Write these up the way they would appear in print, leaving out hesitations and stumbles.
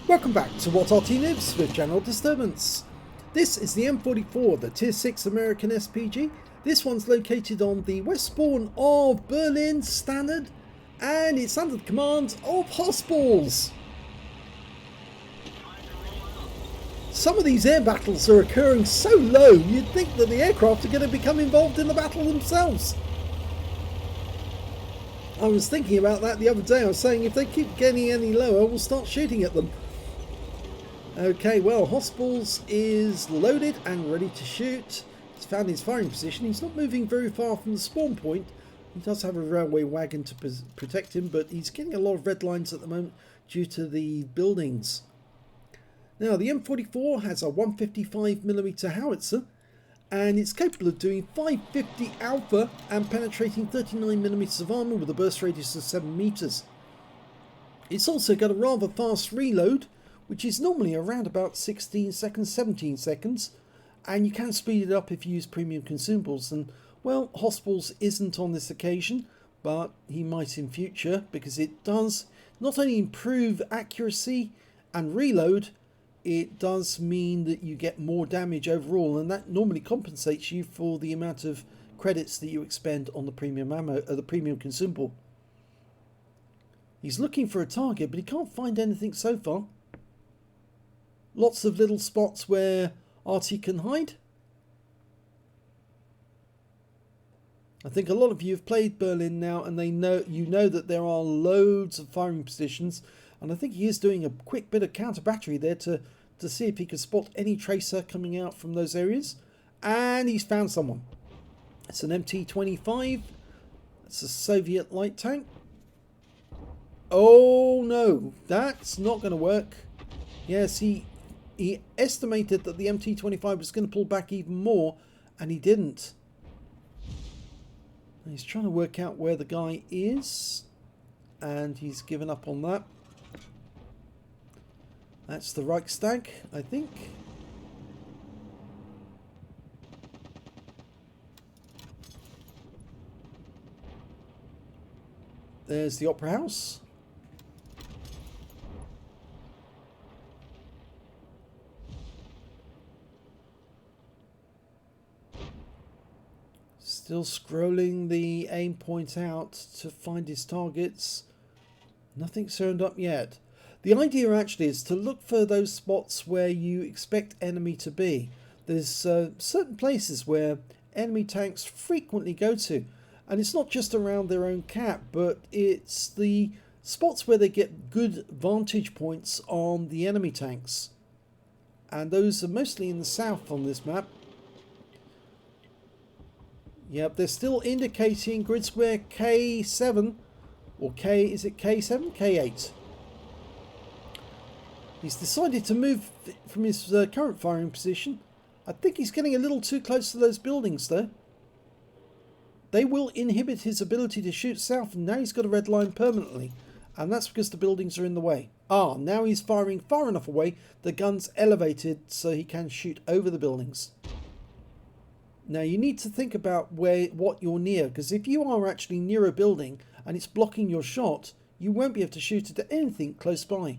Welcome back to What Arty Noobs with General Disturbance. This is the M44, the Tier 6 American SPG. This one's located on the west spawn of Berlin Standard, and it's under the command of hossballs. Some of these air battles are occurring so low, you'd think that the aircraft are going to become involved in the battle themselves. I was thinking about that the other day. I was saying if they keep getting any lower, we'll start shooting at them. Okay, well, hossballs is loaded and ready to shoot. He's found his firing position. He's not moving very far from the spawn point. He does have a railway wagon to protect him, but he's getting a lot of red lines at the moment due to the buildings. Now, the M44 has a 155mm howitzer, and it's capable of doing 550 alpha and penetrating 39mm of armour with a burst radius of 7 meters. It's also got a rather fast reload, which is normally around about 16 seconds, 17 seconds, and you can speed it up if you use premium consumables. And well, hossballs isn't on this occasion, but he might in future, because it does not only improve accuracy and reload, it does mean that you get more damage overall, and that normally compensates you for the amount of credits that you expend on the premium ammo, the premium consumable. He's looking for a target, but he can't find anything so far. Lots of little spots where Arty can hide. I think a lot of you have played Berlin now, and you know that there are loads of firing positions, and I think he is doing a quick bit of counter battery there to see if he can spot any tracer coming out from those areas. And he's found someone. It's an MT-25. It's a Soviet light tank. Oh no, that's not going to work. Yes, he estimated that the MT-25 was going to pull back even more, and he didn't. And he's trying to work out where the guy is, and he's given up on that. That's the Reichstag, I think. There's the Opera House. Still scrolling the aim point out to find his targets. Nothing's turned up yet. The idea actually is to look for those spots where you expect enemy to be. There's certain places where enemy tanks frequently go to. And it's not just around their own cap, but it's the spots where they get good vantage points on the enemy tanks. And those are mostly in the south on this map. Yep, they're still indicating grid square K7, or K, is it K7? K8. He's decided to move from his current firing position. I think he's getting a little too close to those buildings though. They will inhibit his ability to shoot south, and now he's got a red line permanently. And that's because the buildings are in the way. Ah, now he's firing far enough away, the gun's elevated so he can shoot over the buildings. Now you need to think about what you're near, because if you are actually near a building and it's blocking your shot, you won't be able to shoot at anything close by.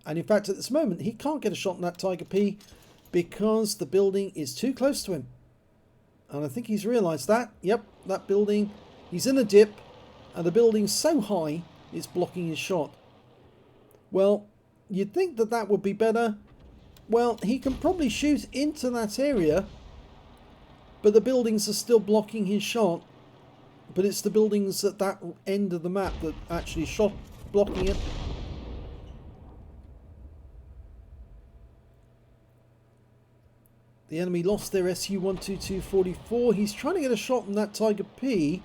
And in fact at this moment he can't get a shot on that Tiger P because the building is too close to him. And I think he's realised that. Yep, that building, he's in a dip and the building's so high it's blocking his shot. Well, you'd think that that would be better. Well, he can probably shoot into that area, but the buildings are still blocking his shot. But it's the buildings at that end of the map that actually blocking it. The enemy lost their Su-122-44. He's trying to get a shot on that Tiger P,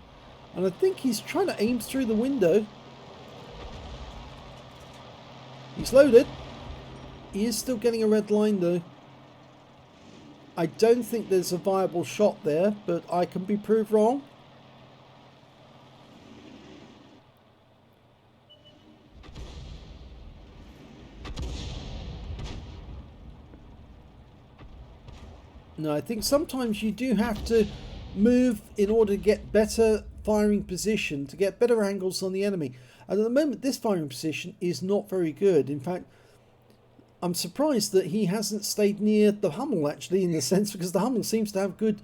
and I think he's trying to aim through the window. He's loaded. He is still getting a red line though. I don't think there's a viable shot there, but I can be proved wrong. No, I think sometimes you do have to move in order to get better firing position, to get better angles on the enemy. And at the moment, this firing position is not very good. In fact, I'm surprised that he hasn't stayed near the Hummel, actually, in the sense, because the Hummel seems to have good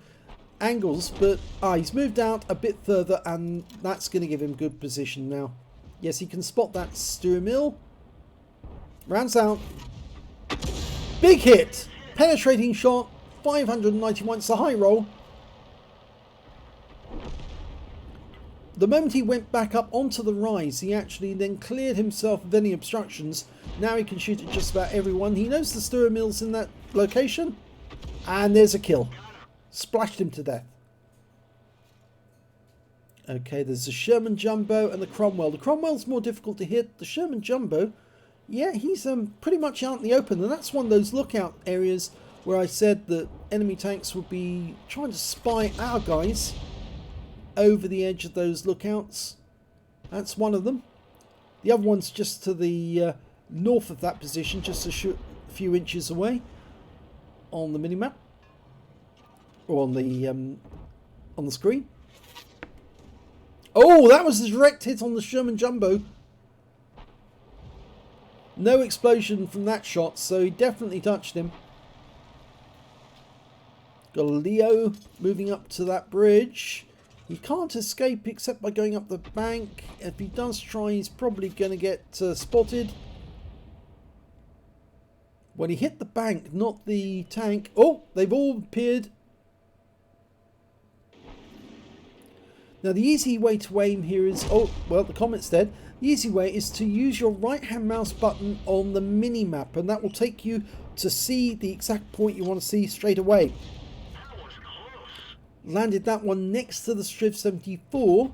angles, but he's moved out a bit further, and that's going to give him good position now. Yes, he can spot that steering mill. Rounds out. Big hit! Penetrating shot, 591. It's a high roll. The moment he went back up onto the rise, he actually then cleared himself of any obstructions. Now he can shoot at just about everyone. He knows the steering mill's in that location. And there's a kill. Splashed him to death. Okay, there's the Sherman Jumbo and the Cromwell. The Cromwell's more difficult to hit. The Sherman Jumbo, yeah, he's pretty much out in the open. And that's one of those lookout areas where I said that enemy tanks would be trying to spy our guys over the edge of those lookouts. That's one of them. The other one's just to the north of that position, just a few inches away on the minimap, or on the screen. Oh, that was a direct hit on the Sherman Jumbo. No explosion from that shot, so he definitely touched him. Got a Leo moving up to that bridge. He can't escape except by going up the bank. If he does try, he's probably going to get spotted. When he hit the bank, not the tank. Oh, they've all appeared. Now the easy way to aim here is, oh, well, the comment's dead. The easy way is to use your right hand mouse button on the mini map, and that will take you to see the exact point you want to see straight away. Landed that one next to the Striv 74.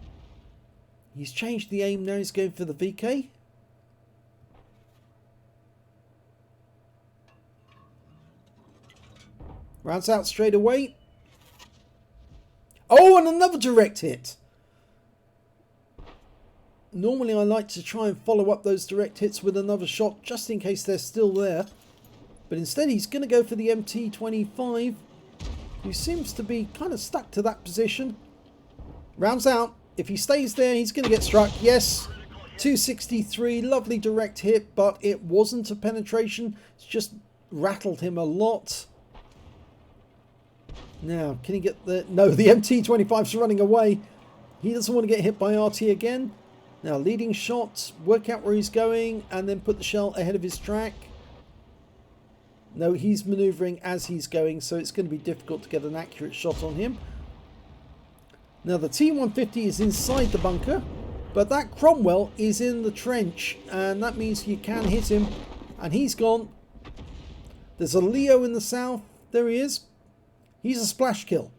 He's changed the aim now, he's going for the VK. Rounds out straight away. Oh, and another direct hit. Normally I like to try and follow up those direct hits with another shot just in case they're still there. But instead he's going to go for the MT25. Who seems to be kind of stuck to that position. Rounds out. If he stays there, he's going to get struck. Yes. 263. Lovely direct hit, but it wasn't a penetration. It's just rattled him a lot. Now, can he get the... No, the MT25's running away. He doesn't want to get hit by Arty again. Now, leading shots. Work out where he's going and then put the shell ahead of his track. No, he's manoeuvring as he's going, so it's going to be difficult to get an accurate shot on him. Now, the T-150 is inside the bunker, but that Cromwell is in the trench, and that means you can hit him, and he's gone. There's a Leo in the south. There he is. He's a splash kill.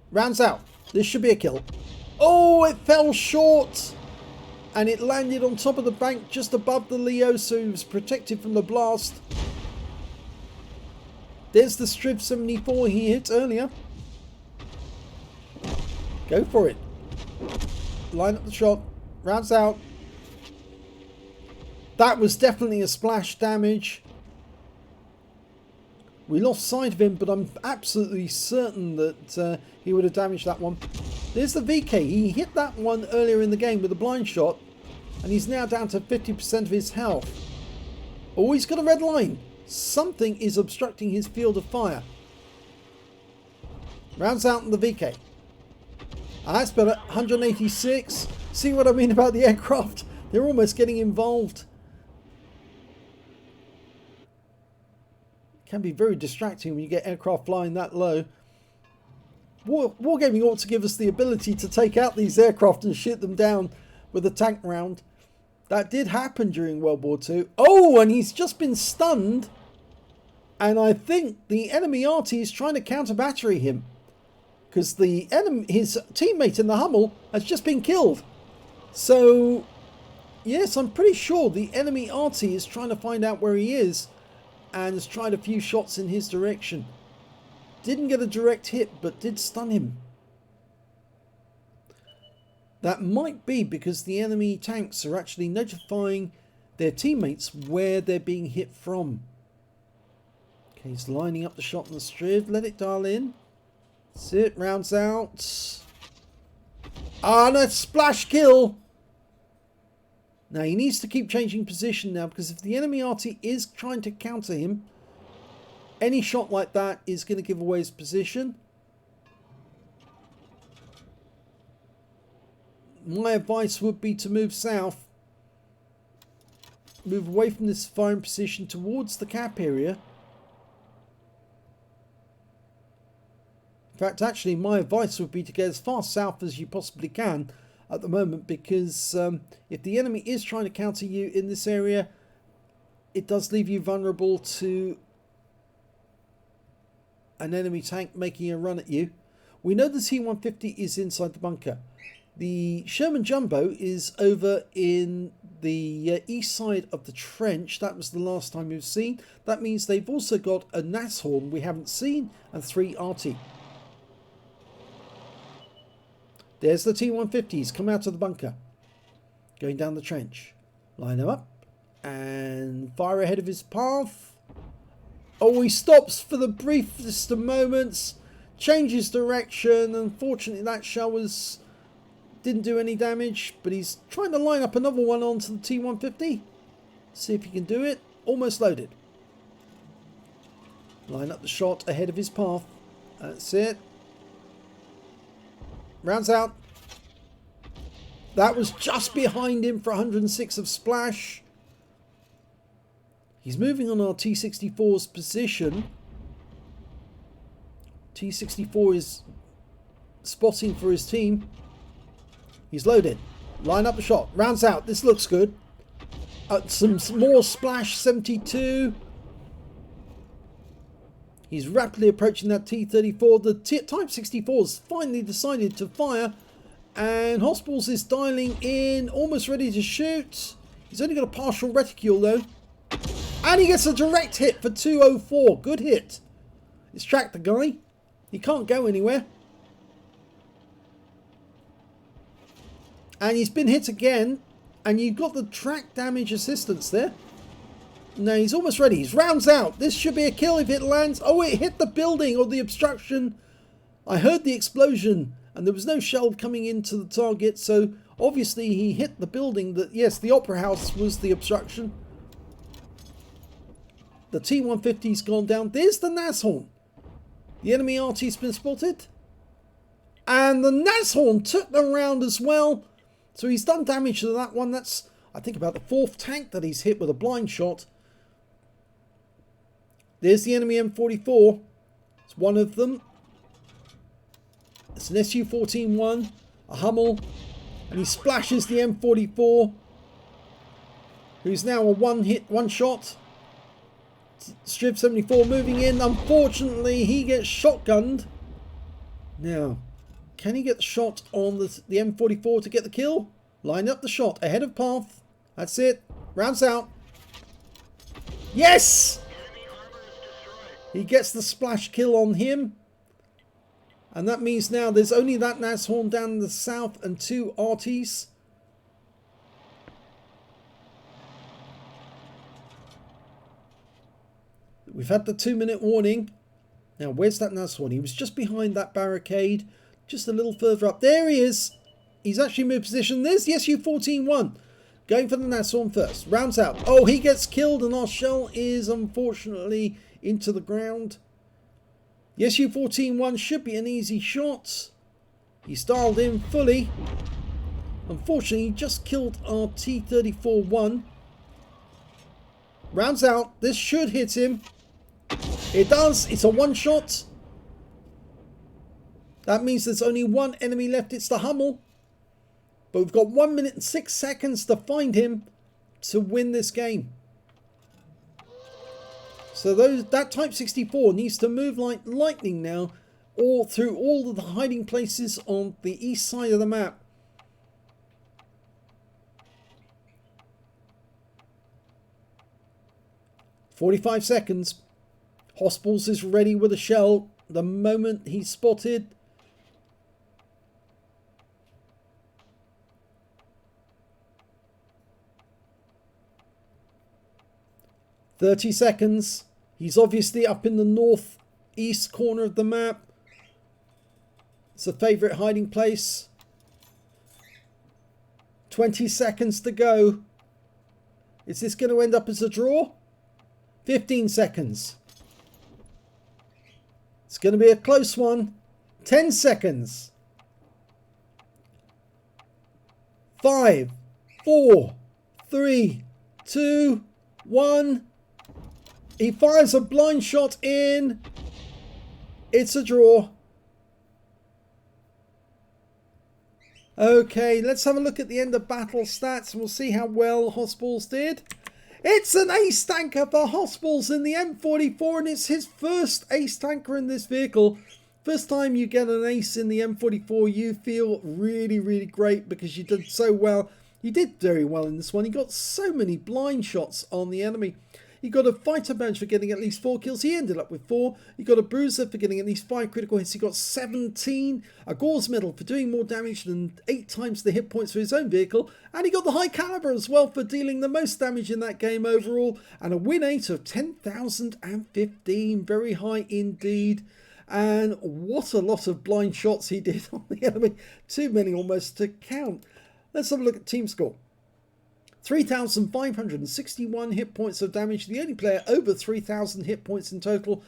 Rounds out. This should be a kill. Oh, it fell short, and it landed on top of the bank just above the Leo, so he was protected from the blast. There's the Striv 74 he hit earlier. Go for it. Line up the shot. Rounds out. That was definitely a splash damage. We lost sight of him, but I'm absolutely certain that he would have damaged that one. There's the VK. He hit that one earlier in the game with a blind shot, and he's now down to 50% of his health. Oh, he's got a red line. Something is obstructing his field of fire. Rounds out in the VK. That's better. 186. See what I mean about the aircraft? They're almost getting involved. Can be very distracting when you get aircraft flying that low. Wargaming ought to give us the ability to take out these aircraft and shoot them down with a tank round. That did happen during World War II. Oh, and he's just been stunned. And I think the enemy Arty is trying to counter battery him. Because his teammate in the Hummel has just been killed. So, yes, I'm pretty sure the enemy Arty is trying to find out where he is. And has tried a few shots in his direction. Didn't get a direct hit, but did stun him. That might be because the enemy tanks are actually notifying their teammates where they're being hit from. Okay, he's lining up the shot on the Striv. Let it dial in. That's it. Rounds out. Ah, no, splash kill. Now he needs to keep changing position now, because if the enemy Arty is trying to counter him, any shot like that is going to give away his position. My advice would be to move south. Move away from this firing position towards the cap area. In fact, actually, my advice would be to get as far south as you possibly can at the moment, because if the enemy is trying to counter you in this area, it does leave you vulnerable to an enemy tank making a run at you. We know the T-150 is inside the bunker. The Sherman Jumbo is over in the east side of the trench. That was the last time we've seen. That means they've also got a Nashorn we haven't seen and 3 Arty. There's the T-150s come out of the bunker, going down the trench. Line them up and fire ahead of his path. Oh, he stops for the briefest of moments, changes direction. Unfortunately, that shell didn't do any damage, but he's trying to line up another one onto the T-150. See if he can do it. Almost loaded. Line up the shot ahead of his path. That's it. Rounds out. That was just behind him for 106 of splash. He's moving on our T-64's position. T-64 is spotting for his team. He's loaded. Line up the shot. Rounds out. This looks good. Some more splash. 72. He's rapidly approaching that T-34. The Type 64's finally decided to fire. And hossballs is dialing in. Almost ready to shoot. He's only got a partial reticule though. And he gets a direct hit for 204. Good hit. It's tracked the guy. He can't go anywhere. And he's been hit again. And you've got the track damage assistance there. No, he's almost ready. He's rounds out. This should be a kill if it lands. Oh, it hit the building or the obstruction. I heard the explosion and there was no shell coming into the target. So obviously he hit the building. Yes, the Opera House was the obstruction. The T-150's gone down. There's the Nashorn. The enemy Arty's been spotted. And the Nashorn took the round as well. So he's done damage to that one. That's, I think, about the 4th tank that he's hit with a blind shot. There's the enemy M44. It's one of them. It's an Su-14-1, a Hummel. And he splashes the M44. Who's now a one shot. Striv 74 moving in. Unfortunately, he gets shotgunned. Now, can he get the shot on the M44 to get the kill? Line up the shot ahead of path. That's it. Rounds out. Yes! He gets the splash kill on him. And that means now there's only that Nashorn down in the south and 2 Artys. We've had the 2-minute warning. Now, where's that Nashorn? He was just behind that barricade. Just a little further up. There he is. He's actually moved position. There's the Su-14-1. Going for the Nashorn first. Rounds out. Oh, he gets killed and our shell is unfortunately into the ground. The Su-14-1 should be an easy shot. He's dialed in fully. Unfortunately, he just killed our T-34-1. Rounds out. This should hit him. It does. It's a one-shot. That means there's only one enemy left. It's the Hummel. But we've got 1 minute and 6 seconds to find him to win this game. So that Type 64 needs to move like lightning now, all through all of the hiding places on the east side of the map. "45 seconds. hossballs is ready with a shell the moment he's spotted. "30 seconds. He's obviously up in the northeast corner of the map. It's a favourite hiding place. 20 seconds to go. Is this going to end up as a draw? 15 seconds. It's going to be a close one. 10 seconds. 5, 4, 3, 2, 1. He fires a blind shot in. It's a draw. Okay, let's have a look at the end of battle stats and we'll see how well hossballs did. It's an ace tanker for hossballs in the M44, and it's his first ace tanker in this vehicle. First time you get an ace in the M44, you feel really, really great because you did so well. You did very well in this one. You got so many blind shots on the enemy. You got a fighter badge for getting at least 4 kills. He ended up with 4. You got a bruiser for getting at least 5 critical hits. He got 17. A Gore's medal for doing more damage than 8 times the hit points for his own vehicle. And he got the high caliber as well for dealing the most damage in that game overall. And a win 8 of 10,015. Very high indeed. And what a lot of blind shots he did on the enemy. Too many almost to count. Let's have a look at team score. 3,561 hit points of damage. The only player over 3,000 hit points in total.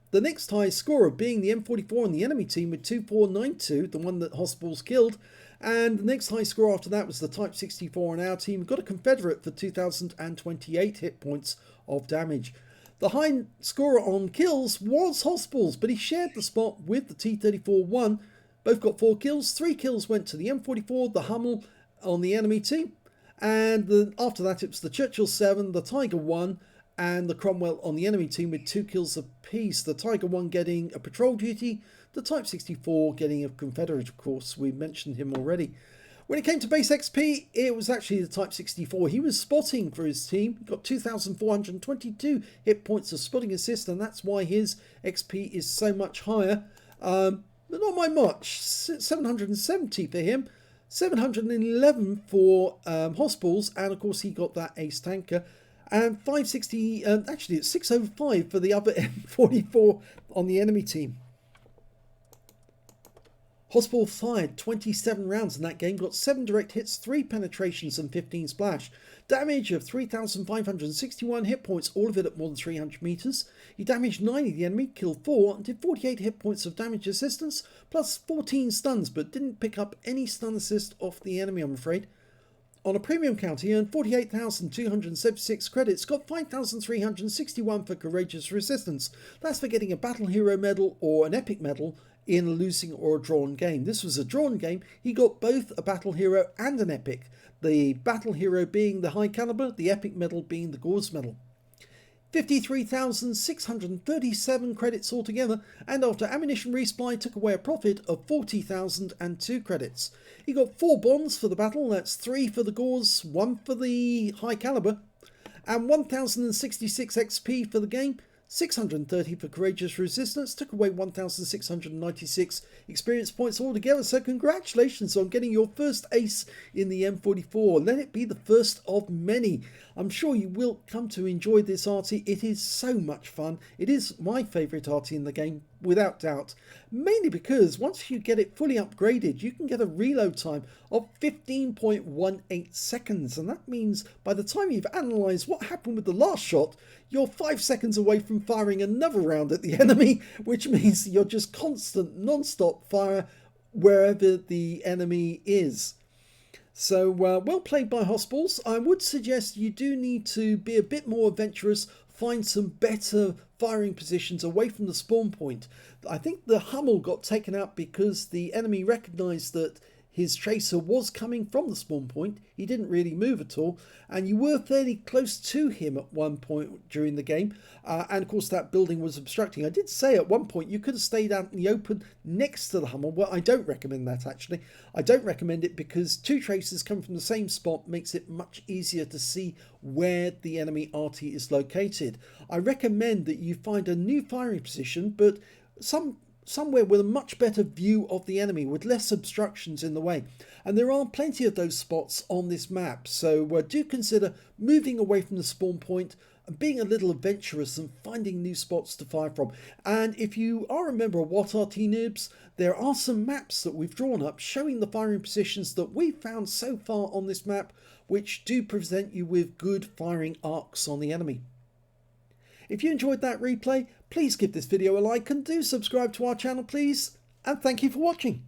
The next highest scorer being the M44 on the enemy team with 2492, the one that hossballs killed. And the next highest score after that was the Type 64 on our team. Got a Confederate for 2,028 hit points of damage. The high scorer on kills was hossballs, but he shared the spot with the T-34-1. Both got 4 kills. 3 kills went to the M44, the Hummel on the enemy team. And after that, it was the Churchill 7, the Tiger 1, and the Cromwell on the enemy team with 2 kills apiece. The Tiger 1 getting a patrol duty, the Type 64 getting a Confederate, of course. We mentioned him already. When it came to base XP, it was actually the Type 64. He was spotting for his team. He got 2,422 hit points of spotting assist, and that's why his XP is so much higher. But not by much. 770 for him. 711 for hossballs, and of course he got that ace tanker, and 560, actually it's 605 for the other M44 on the enemy team. Hossball fired 27 rounds in that game, got 7 direct hits, 3 penetrations and 15 splash. Damage of 3,561 hit points, all of it at more than 300 meters. He damaged 9 of the enemy, killed 4, and did 48 hit points of damage assistance, plus 14 stuns, but didn't pick up any stun assist off the enemy, I'm afraid. On a premium count, he earned 48,276 credits, got 5,361 for courageous resistance. That's for getting a battle hero medal or an epic medal in a losing or a drawn game. This was a drawn game. He got both a battle hero and an epic. The battle hero being the high caliber, the epic medal being the Gore's medal. 53,637 credits altogether, and after ammunition resupply took away a profit of 40,002 credits. He got 4 bonds for the battle, that's 3 for the Gores, 1 for the high caliber, and 1,066 XP for the game. 630 for courageous resistance, took away 1,696 experience points altogether. So congratulations on getting your first ace in the M44. Let it be the first of many. I'm sure you will come to enjoy this Arty. It is so much fun. It is my favourite Arty in the game, without doubt. Mainly because once you get it fully upgraded, you can get a reload time of 15.18 seconds. And that means by the time you've analysed what happened with the last shot, you're 5 seconds away from firing another round at the enemy, which means you're just constant non-stop fire wherever the enemy is. So well played by hossballs. I would suggest you do need to be a bit more adventurous, find some better firing positions away from the spawn point. I think the Hummel got taken out because the enemy recognised that his tracer was coming from the spawn point. He didn't really move at all, and you were fairly close to him at one point during the game, and of course that building was obstructing. I did say at one point you could have stayed out in the open next to the Hummel. Well, I don't recommend that actually. I don't recommend it because 2 tracers come from the same spot makes it much easier to see where the enemy Arty is located. I recommend that you find a new firing position, but somewhere with a much better view of the enemy with less obstructions in the way, and there are plenty of those spots on this map, so do consider moving away from the spawn point being a little adventurous and finding new spots to fire from. And if you are a member of What Arty Noobs, there are some maps that we've drawn up showing the firing positions that we've found so far on this map, which do present you with good firing arcs on the enemy. If you enjoyed that replay, please give this video a like and do subscribe to our channel please, and thank you for watching.